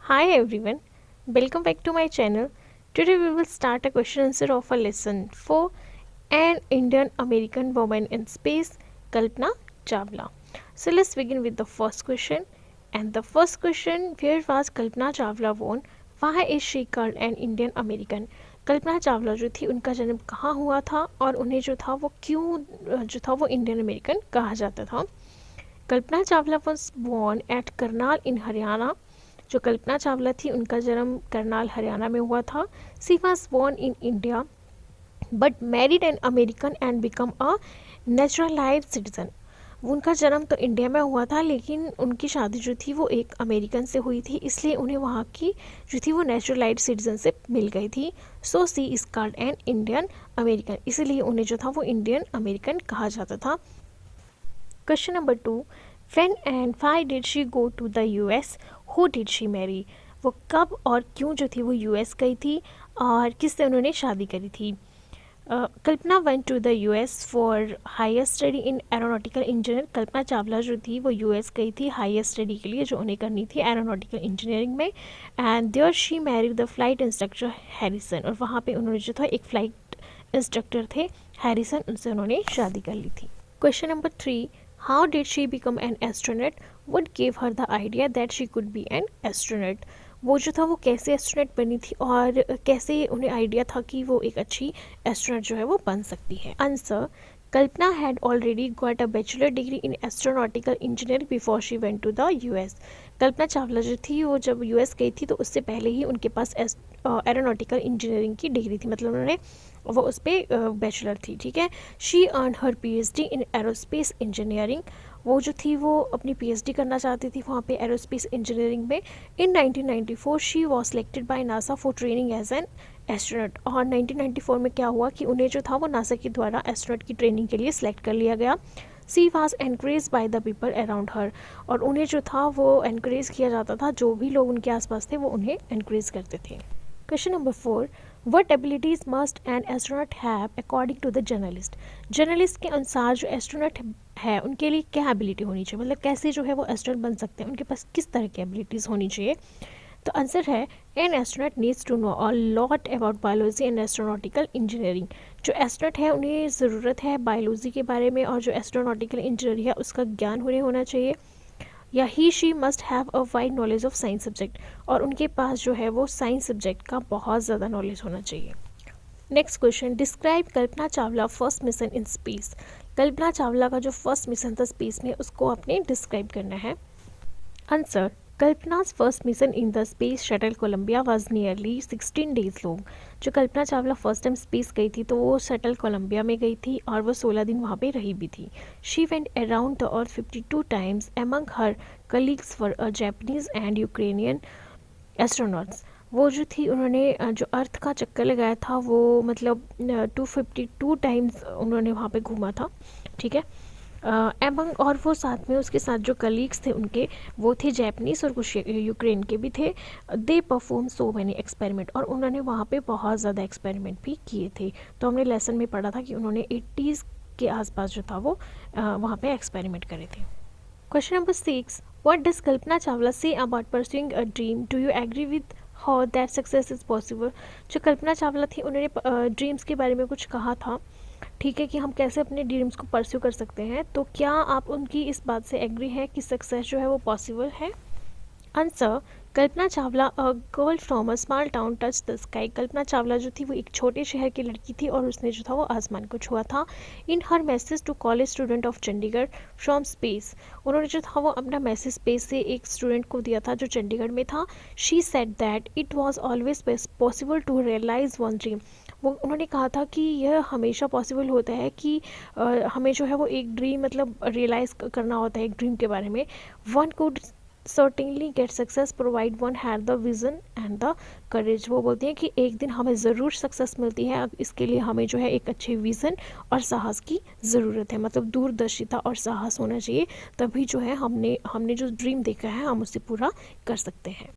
Hi everyone, welcome back to my channel. Today we will start a question answer of a lesson for an Indian American woman in space, Kalpana Chawla. So let's begin with the first question. And the first question, where was Kalpana Chawla born? Why is she called an Indian American? कल्पना चावला जो थी उनका जन्म कहाँ हुआ था और उन्हें जो था वो क्यों जो था वो इंडियन अमेरिकन कहा जाता था. Kalpana Chawla was born at Karnal in Haryana. जो कल्पना चावला थी उनका जन्म करनाल हरियाणा में हुआ था. She was born in India but married an American and become a naturalised citizen. उनका जन्म तो इंडिया में हुआ था लेकिन उनकी शादी जो थी वो एक अमेरिकन से हुई थी, इसलिए उन्हें वहाँ की जो थी वो नेचुरलाइज्ड सिटीजनशिप मिल गई थी. So she is called an Indian American, इसीलिए उन्हें जो था वो इंडियन अमेरिकन कहा जाता था. Question number 2, when and why did she go to the US? Who did she marry? वो कब और क्यों जो थी वो यूएस गई थी और किससे उन्होंने शादी करी थी? Kalpana went to the US for higher study in aeronautical engineer. Kalpana Chawla जो थी वो यूएस गई थी हायर स्टडी के लिए जो उन्हें करनी थी एरोनॉटिकल इंजीनियरिंग में. And there she married the flight instructor Harrison, और वहाँ पे उन्होंने जो था एक फ़्लाइट इंस्ट्रक्टर थे हैरिसन, उनसे उन्होंने शादी कर ली थी. Question number 3, how did she become an astronaut? What gave her the idea that she could be an astronaut? वो जो था वो कैसे एस्ट्रोनॉट बनी थी और कैसे उन्हें आइडिया था कि वो एक अच्छी एस्ट्रोनॉट जो है वो बन सकती है? Answer, Kalpana had already got a bachelor degree in astronautical engineering before she went to the US. Kalpana Chawla जो थी वो जब यूएस गई थी तो उससे पहले ही उनके पास एरोनॉटिकल इंजीनियरिंग की डिग्री थी, मतलब उन्होंने वो उस पर बैचलर थी. ठीक है. She earn her PhD in aerospace engineering. वो जो थी वो अपनी पीएचडी करना चाहती थी वहाँ पे एरोस्पेस इंजीनियरिंग में. In 1994 she was selected by NASA for training as an astronaut. और 1994 में क्या हुआ कि उन्हें जो था वो नासा के द्वारा एस्ट्रोनॉट की ट्रेनिंग के लिए सिलेक्ट कर लिया गया. She was encourage by the people around her, और उन्हें जो था वो एनकरेज किया जाता था, जो भी लोग उनके आसपास थे वो उन्हें एनकरेज करते थे. Question number 4, what abilities must an astronaut have according to the journalist? Journalist के अनुसार जो एस्ट्रोनॉट है उनके लिए क्या एबिलिटी होनी चाहिए, मतलब कैसे जो है वो एस्ट्रोनॉट बन सकते हैं, उनके पास किस तरह की एबिलिटीज़ होनी चाहिए? तो आंसर है, an astronaut needs to know a lot about biology and astronautical engineering. जो एस्ट्रोनॉट है उन्हें ज़रूरत है बायोलॉजी के बारे में, और जो एस्ट्रोनॉटिकल इंजीनियर है उसका ज्ञान उन्हें होना चाहिए. या he she must have a wide knowledge of science subject, और उनके पास जो है वो साइंस सब्जेक्ट का बहुत ज़्यादा नॉलेज होना चाहिए. Next question, describe Kalpana Chawla first mission in space. Kalpana Chawla का जो फर्स्ट मिशन था स्पेस में उसको आपने डिस्क्राइब करना है. Answer, Kalpana's first mission in the space shuttle Columbia was nearly 16 days long. जो Kalpana Chawla first time space गई थी तो वो शटल कोलंबिया में गई थी और वो 16 दिन वहाँ पे रही भी थी. She went around the earth 52 times. Among her colleagues were a Japanese and Ukrainian astronauts. वो जो थी उन्होंने जो अर्थ का चक्कर लगाया था वो मतलब 252 टाइम्स उन्होंने वहाँ पे घूमा था. ठीक है. एमंग, और वो साथ में उसके साथ जो कलीग्स थे उनके वो थे जैपनीज और कुछ यूक्रेन के भी थे. They perform so many experiment, और उन्होंने वहाँ पे बहुत ज़्यादा एक्सपेरिमेंट भी किए थे. तो हमने लेसन में पढ़ा था कि उन्होंने 80s के आसपास जो था वो वहाँ पे एक्सपेरिमेंट करे थे. Question number 6, what does Kalpana Chawla say about pursuing a dream? Do you agree with how that success is possible? जो कल्पना चावला थी उन्होंने ड्रीम्स के बारे में कुछ कहा था, ठीक है, कि हम कैसे अपने ड्रीम्स को परस्यू कर सकते हैं. तो क्या आप उनकी इस बात से एग्री हैं कि सक्सेस जो है वो पॉसिबल है? Answer, Kalpana Chawla a girl from a small town touch the sky. Kalpana Chawla जो थी वो एक छोटे शहर की लड़की थी और उसने जो था वो आसमान को छुआ था. In her message to college student of Chandigarh from space, उन्होंने जो था वो अपना मैसेज स्पेस से एक स्टूडेंट को दिया था जो चंडीगढ़ में था. She said that it was always possible to realise one dream. वो उन्होंने कहा था कि यह हमेशा पॉसिबल होता है कि हमें जो है वो एक ड्रीम मतलब रियलाइज़ करना होता है एक ड्रीम के बारे में. One could certainly get success provide one had the vision and the courage. वो बोलती हैं कि एक दिन हमें ज़रूर सक्सेस मिलती है, अब इसके लिए हमें जो है एक अच्छे विज़न और साहस की ज़रूरत है, मतलब दूरदर्शिता और साहस होना चाहिए, तभी जो है हमने जो ड्रीम देखा है हम उसे पूरा कर सकते हैं.